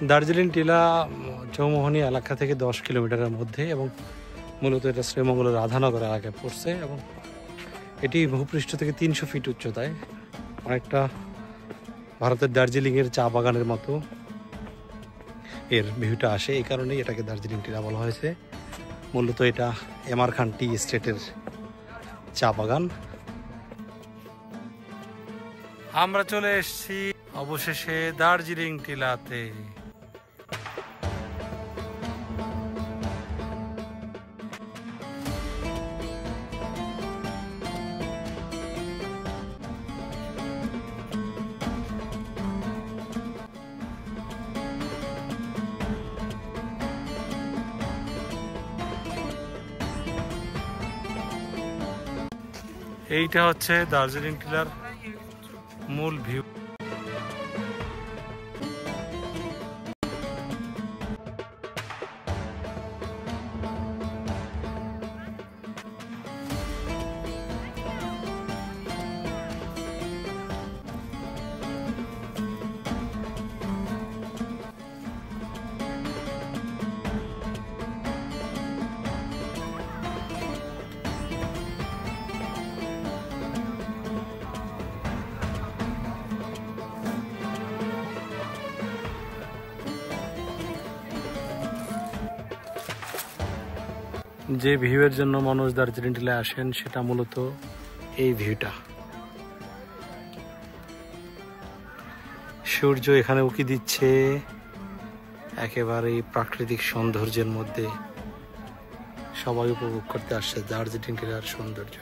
দার্জিলিং টিলা চৌমোহনী এলাকা থেকে 10 কিলোমিটারের মধ্যে এবং মূলত এটা শ্রীমঙ্গলের রাধানগর এলাকায় পড়ছে এবং এটি ভূপৃষ্ঠ থেকে 300 ফিট উচ্চতায়। অনেকটা ভারতের দার্জিলিংয়ের চা বাগানের মতো এর ভিউটা আসে, এই কারণেই এটাকে দার্জিলিং টিলা বলা হয়েছে। মূলত এটা এমআর খান টি এস্টেটের চা বাগান। আমরা চলে এসেছি অবশেষে দার্জিলিং টিলাতে। এইটা হচ্ছে দার্জিলিং টিলার মূল ভিউ। যে ভিউয়ের জন্য মানুষ দার্জিলিং টিলায় আসেন সেটা মূলত এই ভিউটা। সূর্য এখানে উঁকি দিচ্ছে, একেবারে প্রাকৃতিক সৌন্দর্যের মধ্যে সবাই উপভোগ করতে আসছে দার্জিলিং টিলার সৌন্দর্য।